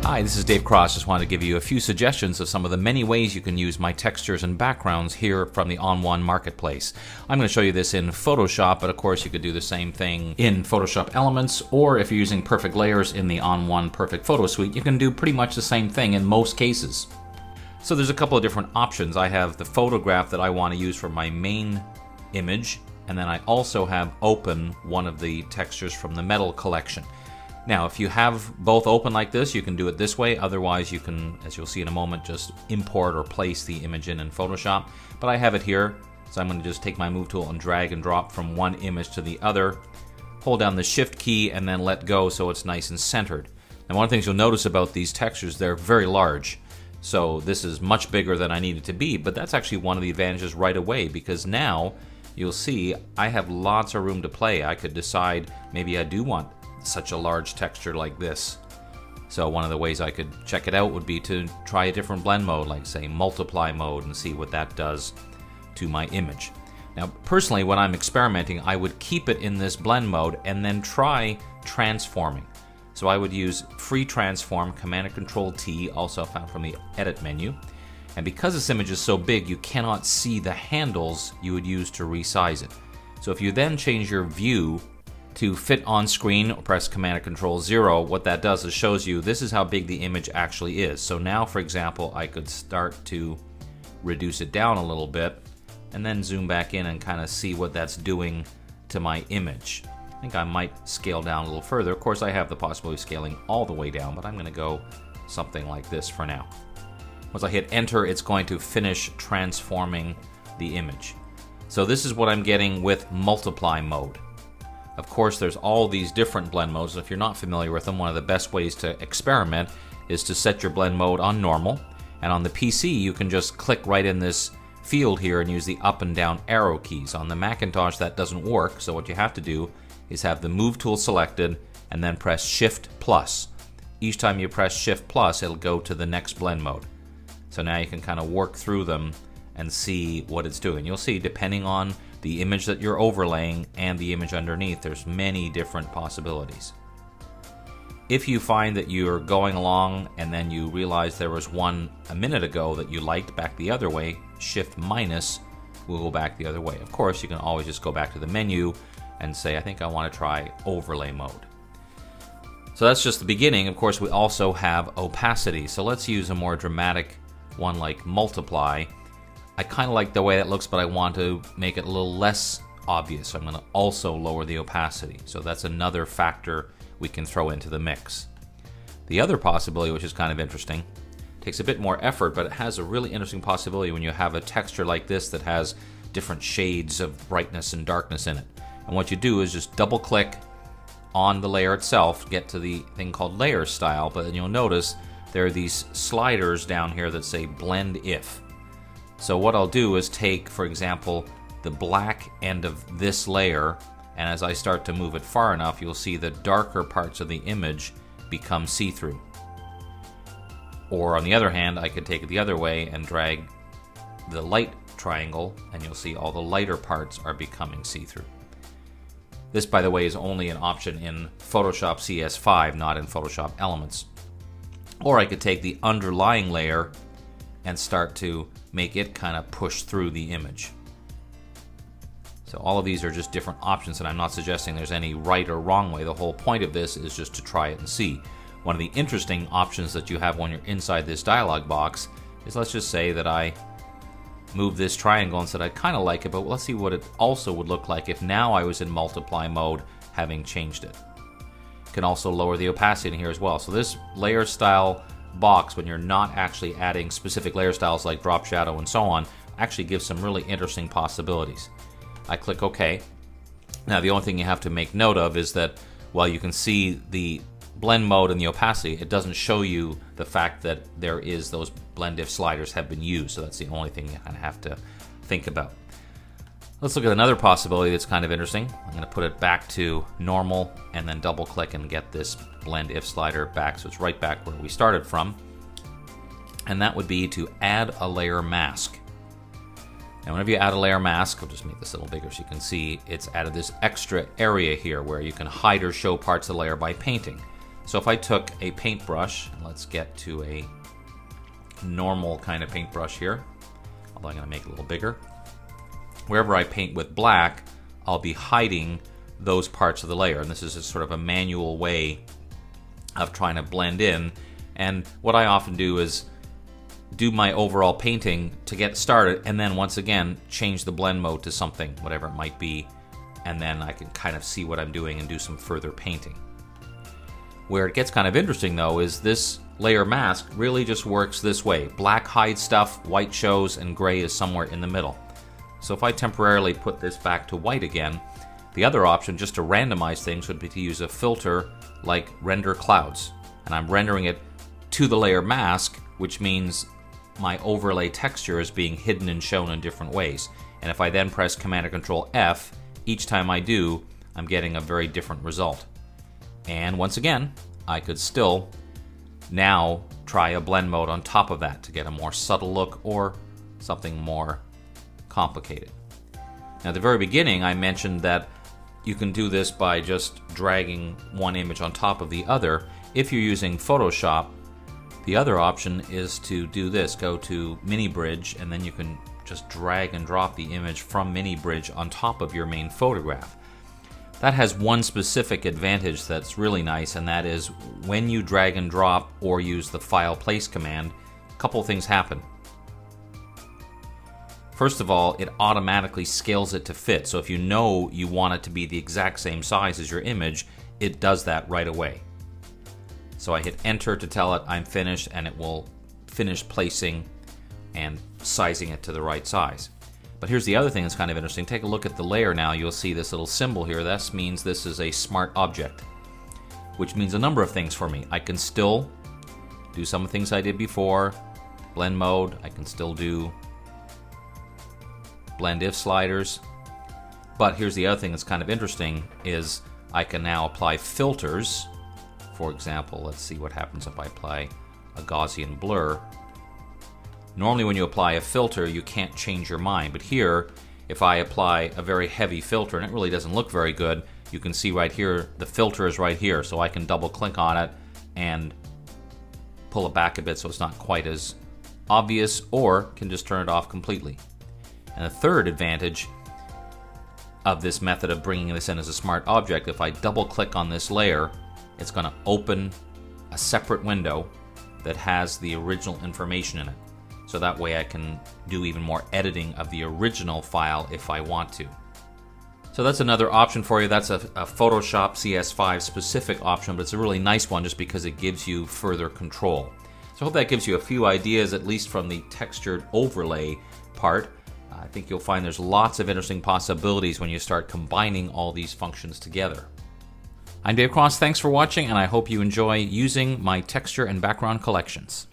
Hi, this is Dave Cross. Just wanted to give you a few suggestions of some of the many ways you can use my textures and backgrounds here from the onOne marketplace. I'm going to show you this in Photoshop, but of course you could do the same thing in Photoshop Elements, or if you're using Perfect Layers in the onOne Perfect Photo Suite, you can do pretty much the same thing in most cases. So there's a couple of different options. I have the photograph that I want to use for my main image, and then I also have open one of the textures from the metal collection. Now, if you have both open like this, you can do it this way. Otherwise, you can, as you'll see in a moment, just import or place the image in Photoshop. But I have it here, so I'm going to just take my Move tool and drag and drop from one image to the other. Hold down the Shift key and then let go so it's nice and centered. And one of the things you'll notice about these textures, they're very large. So this is much bigger than I need it to be, but that's actually one of the advantages right away, because now you'll see I have lots of room to play. I could decide maybe I do want such a large texture like this. So one of the ways I could check it out would be to try a different blend mode, like say multiply mode, and see what that does to my image. Now personally, when I'm experimenting, I would keep it in this blend mode and then try transforming. So I would use free transform, Command and Control T, also found from the edit menu. And because this image is so big, you cannot see the handles you would use to resize it. So if you then change your view to fit on screen, or press Command and Control 0, what that does is shows you this is how big the image actually is. So now, for example, I could start to reduce it down a little bit and then zoom back in and kind of see what that's doing to my image. I think I might scale down a little further. Of course, I have the possibility of scaling all the way down, but I'm going to go something like this for now. Once I hit enter, it's going to finish transforming the image. So this is what I'm getting with multiply mode. Of course, there's all these different blend modes. If you're not familiar with them, one of the best ways to experiment is to set your blend mode on normal. And on the PC, you can just click right in this field here and use the up and down arrow keys. On the Macintosh, that doesn't work, so what you have to do is have the Move tool selected and then press Shift plus. Each time you press Shift plus, it'll go to the next blend mode. So now you can kind of work through them and see what it's doing. You'll see, depending on the image that you're overlaying and the image underneath, there's many different possibilities. If you find that you're going along and then you realize there was one a minute ago that you liked back the other way, Shift minus will go back the other way. Of course, you can always just go back to the menu and say, I think I want to try overlay mode. So that's just the beginning. Of course, we also have opacity. So let's use a more dramatic one like multiply. I kind of like the way that looks, but I want to make it a little less obvious. So I'm going to also lower the opacity. So that's another factor we can throw into the mix. The other possibility, which is kind of interesting, takes a bit more effort, but it has a really interesting possibility when you have a texture like this that has different shades of brightness and darkness in it. And what you do is just double click on the layer itself, get to the thing called layer style, but then you'll notice there are these sliders down here that say blend if. So what I'll do is take, for example, the black end of this layer, and as I start to move it far enough, you'll see the darker parts of the image become see-through. Or on the other hand, I could take it the other way and drag the light triangle, and you'll see all the lighter parts are becoming see-through. This, by the way, is only an option in Photoshop CS5, not in Photoshop Elements. Or I could take the underlying layer and start to make it kind of push through the image. So all of these are just different options, and I'm not suggesting there's any right or wrong way. The whole point of this is just to try it and see. One of the interesting options that you have when you're inside this dialog box is, let's just say that I move this triangle and said I kind of like it, but let's see what it also would look like if now I was in multiply mode, having changed it. You can also lower the opacity in here as well. So this layer style box, when you're not actually adding specific layer styles like drop shadow and so on, actually gives some really interesting possibilities. I click OK. Now the only thing you have to make note of is that while you can see the blend mode and the opacity, it doesn't show you the fact that there is those blend if sliders have been used. So that's the only thing you kind of have to think about. Let's look at another possibility that's kind of interesting. I'm going to put it back to normal and then double click and get this blend if slider back, so it's right back where we started from. And that would be to add a layer mask. And whenever you add a layer mask, I'll just make this a little bigger so you can see, it's added this extra area here where you can hide or show parts of the layer by painting. So if I took a paintbrush, let's get to a normal kind of paintbrush here, although I'm going to make it a little bigger. Wherever I paint with black, I'll be hiding those parts of the layer, and this is a sort of a manual way of trying to blend in. And what I often do is do my overall painting to get started, and then once again change the blend mode to something, whatever it might be, and then I can kind of see what I'm doing and do some further painting. Where it gets kind of interesting though is this layer mask really just works this way. Black hides stuff, white shows, and gray is somewhere in the middle. So if I temporarily put this back to white again, the other option just to randomize things would be to use a filter like render clouds. And I'm rendering it to the layer mask, which means my overlay texture is being hidden and shown in different ways. And if I then press Command or Control F, each time I do, I'm getting a very different result. And once again, I could still now try a blend mode on top of that to get a more subtle look or something more complicated. Now at the very beginning I mentioned that you can do this by just dragging one image on top of the other. If you're using Photoshop, the other option is to do this. Go to Mini Bridge, and then you can just drag and drop the image from Mini Bridge on top of your main photograph. That has one specific advantage that's really nice, and that is when you drag and drop or use the File Place command, a couple things happen. First of all, it automatically scales it to fit, so if you know you want it to be the exact same size as your image, it does that right away. So I hit Enter to tell it I'm finished, and it will finish placing and sizing it to the right size. But here's the other thing that's kind of interesting. Take a look at the layer now. You'll see this little symbol here. That means this is a smart object, which means a number of things for me. I can still do some of the things I did before. Blend mode, I can still do blend if sliders. But here's the other thing that's kind of interesting is I can now apply filters. For example, let's see what happens if I apply a Gaussian blur. Normally when you apply a filter, you can't change your mind, but here, if I apply a very heavy filter, and it really doesn't look very good, you can see right here, the filter is right here, so I can double click on it and pull it back a bit so it's not quite as obvious, or can just turn it off completely. And the third advantage of this method of bringing this in as a smart object, if I double click on this layer, it's going to open a separate window that has the original information in it. So that way I can do even more editing of the original file if I want to. So that's another option for you. That's a Photoshop CS5 specific option, but it's a really nice one just because it gives you further control. So I hope that gives you a few ideas, at least from the textured overlay part. I think you'll find there's lots of interesting possibilities when you start combining all these functions together. I'm Dave Cross, thanks for watching, and I hope you enjoy using my texture and background collections.